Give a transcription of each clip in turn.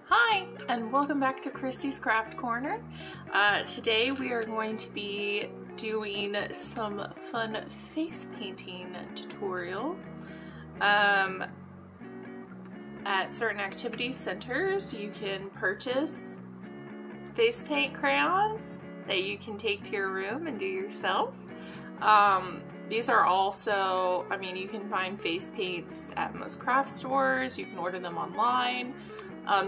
Hi, and welcome back to Christy's Craft Corner. Today we are going to be doing some fun face painting tutorial. At certain activity centers you can purchase face paint crayons that you can take to your room and do yourself. These are also, I mean, you can find face paints at most craft stores, you can order them online.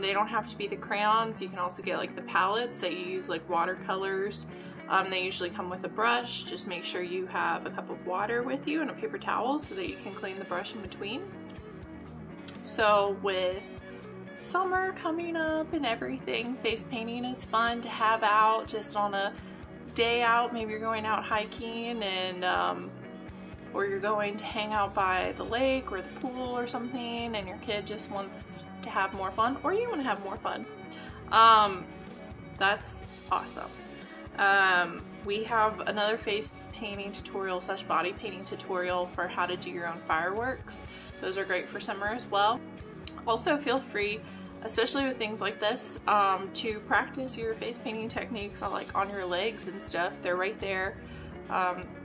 They don't have to be the crayons, you can also get like the palettes that you use, like watercolors. They usually come with a brush. Just make sure you have a cup of water with you and a paper towel so that you can clean the brush in between. So with summer coming up and everything, face painting is fun to have out just on a day out. Maybe you're going out hiking and or you're going to hang out by the lake or the pool or something and your kid just wants to have more fun, or you want to have more fun. That's awesome. We have another face painting tutorial / body painting tutorial for how to do your own fireworks. Those are great for summer as well. Also feel free, especially with things like this, to practice your face painting techniques on your legs and stuff. They're right there.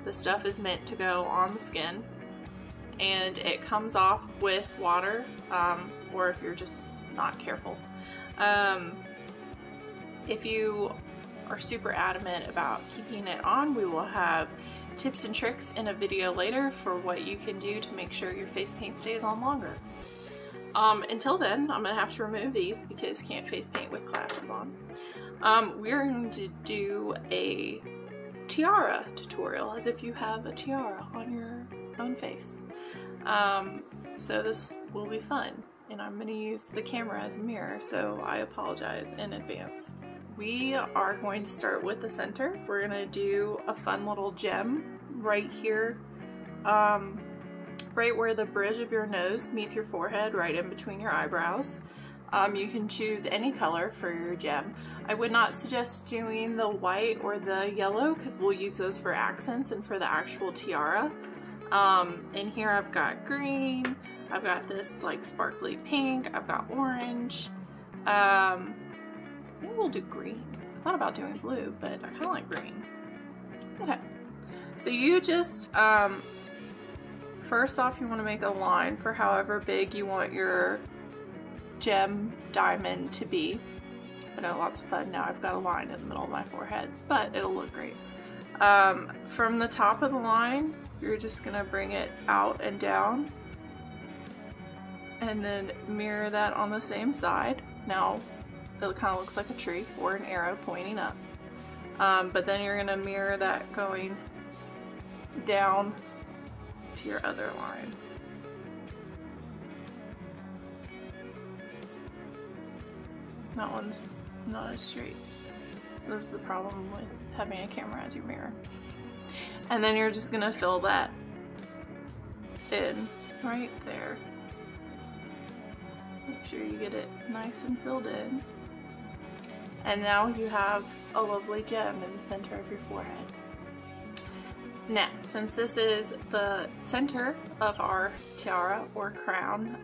The stuff is meant to go on the skin and it comes off with water, or if you're just not careful. If you are super adamant about keeping it on, we will have tips and tricks in a video later for what you can do to make sure your face paint stays on longer. Until then, I'm gonna have to remove these because you can't face paint with glasses on. We're going to do a tiara tutorial, as if you have a tiara on your own face. So this will be fun, and I'm going to use the camera as a mirror, so I apologize in advance. We are going to start with the center. We're going to do a fun little gem right here, right where the bridge of your nose meets your forehead, right in between your eyebrows. You can choose any color for your gem. I would not suggest doing the white or the yellow because we'll use those for accents and for the actual tiara. In here I've got green, I've got this like sparkly pink, I've got orange. Maybe we'll do green. I thought about doing blue, but I kind of like green. Okay, so you just, first off you want to make a line for however big you want your gem diamond to be. I know, lots of fun. Now I've got a line in the middle of my forehead, but it'll look great. From the top of the line, you're just gonna bring it out and down and then mirror that on the same side. Now it kind of looks like a tree or an arrow pointing up, but then you're gonna mirror that going down to your other line. That one's not as straight. That's the problem with having a camera as your mirror. And then you're just gonna fill that in right there. Make sure you get it nice and filled in. And now you have a lovely gem in the center of your forehead. Now, since this is the center of our tiara or crown,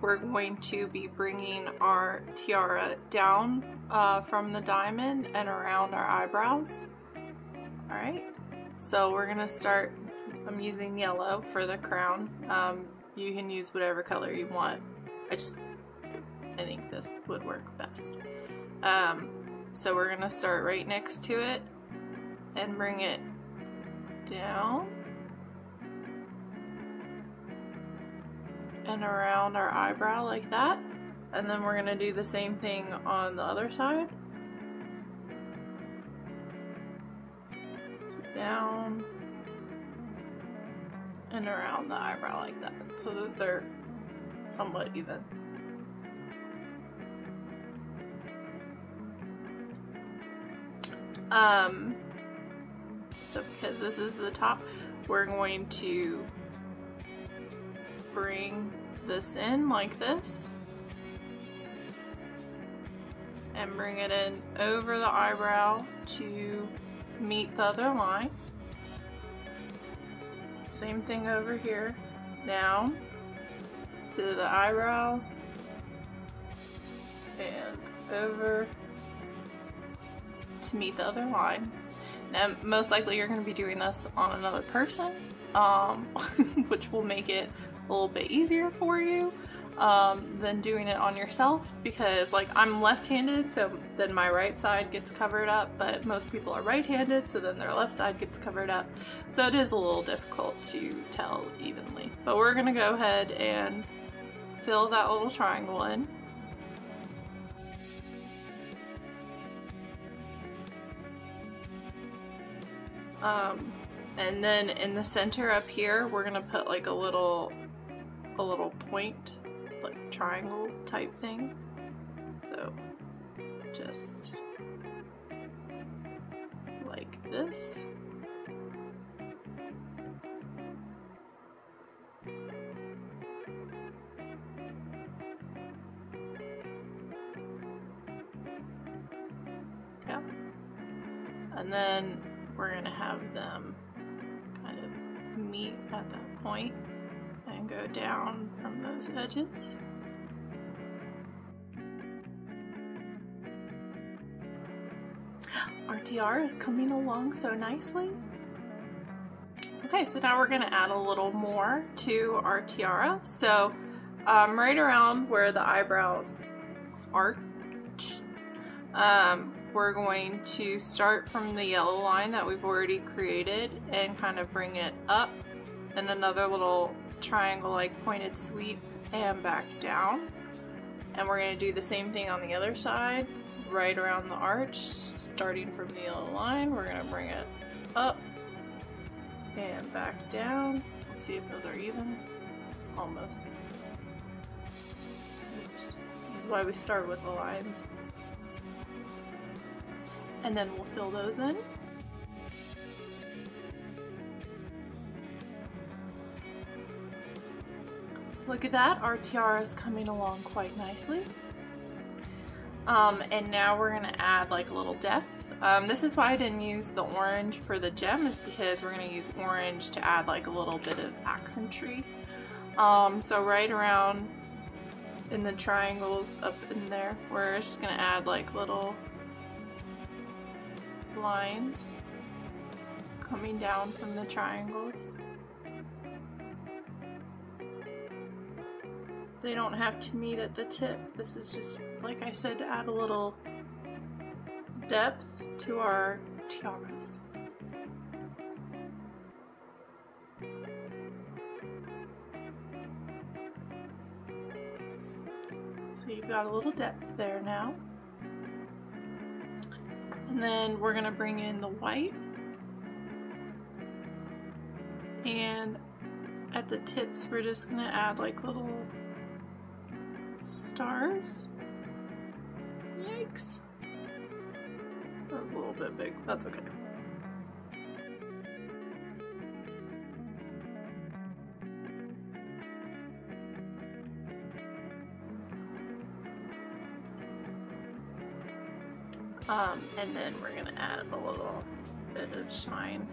we're going to be bringing our tiara down from the diamond and around our eyebrows. Alright, so we're gonna start. I'm using yellow for the crown. You can use whatever color you want. I think this would work best. So we're gonna start right next to it and bring it down and around our eyebrow like that, and then we're gonna do the same thing on the other side. Down and around the eyebrow like that, so that they're somewhat even. So because this is the top, we're going to bring this in like this and bring it in over the eyebrow to meet the other line. Same thing over here, down to the eyebrow and over to meet the other line. Now, most likely you're going to be doing this on another person, which will make it a little bit easier for you than doing it on yourself, because like I'm left-handed, so then my right side gets covered up, but most people are right-handed, so then their left side gets covered up. So it is a little difficult to tell evenly. But we're going to go ahead and fill that little triangle in. And then in the center up here, we're gonna put like a little point, like triangle type thing. So just like this. Yeah. And then we're gonna have them kind of meet at that point and go down from those edges. Our tiara is coming along so nicely. Okay, so now we're gonna add a little more to our tiara. So right around where the eyebrows arch, we're going to start from the yellow line that we've already created and kind of bring it up, and another little triangle like pointed sweep and back down. And we're going to do the same thing on the other side, right around the arch, starting from the yellow line. We're going to bring it up and back down. Let's see if those are even. Almost. Oops. This is why we start with the lines. And then we'll fill those in. Look at that, our tiara is coming along quite nicely. And now we're gonna add like a little depth. This is why I didn't use the orange for the gem, is because we're gonna use orange to add like a little bit of accentry. So right around in the triangles up in there, we're just gonna add like little lines coming down from the triangles. They don't have to meet at the tip. This is just, like I said, to add a little depth to our tiaras. So you've got a little depth there now. And then we're gonna bring in the white, and at the tips we're just gonna add like little stars. Yikes. That was a little bit big, that's okay. And then we're gonna add a little bit of shine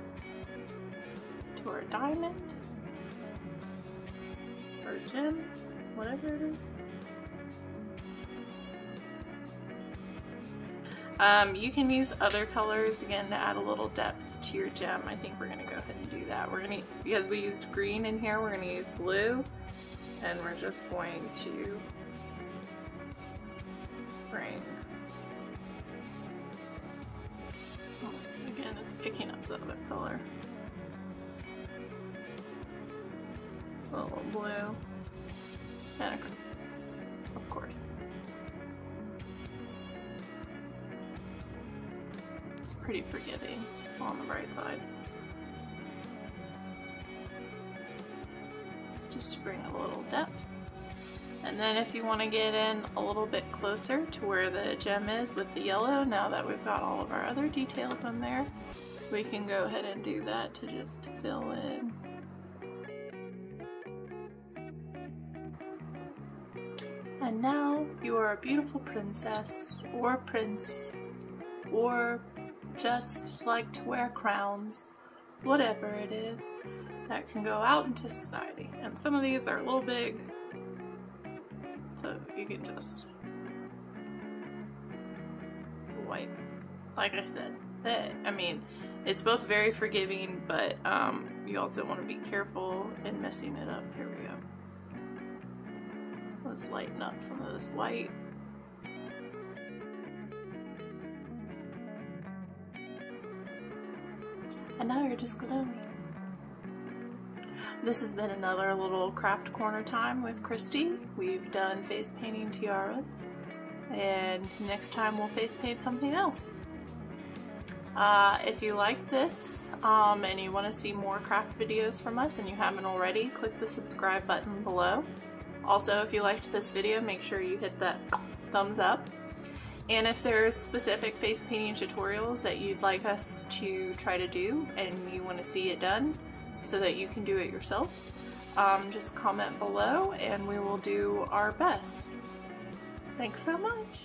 to our diamond or gem, whatever it is. You can use other colors again to add a little depth to your gem. I think we're gonna go ahead and do that. We're gonna, because we used green in here, we're gonna use blue, and we're just going to bring, again, it's picking up the other color. A little blue, and of course. It's pretty forgiving on the right side. Just to bring a little depth. And then if you want to get in a little bit closer to where the gem is with the yellow, now that we've got all of our other details in there, we can go ahead and do that to just fill in. And now you are a beautiful princess or prince, or just like to wear crowns, whatever it is, that can go out into society. And some of these are a little big, you can just wipe. Like I said, I mean, it's both very forgiving, but you also want to be careful in messing it up. Here we go. Let's lighten up some of this white. And now you're just glowing. This has been another little craft corner time with Christy. We've done face painting tiaras, and next time we'll face paint something else. If you like this and you want to see more craft videos from us and you haven't already, click the subscribe button below. Also, if you liked this video, make sure you hit that thumbs up. And if there's specific face painting tutorials that you'd like us to try to do and you want to see it done so that you can do it yourself, just comment below and we will do our best. Thanks so much.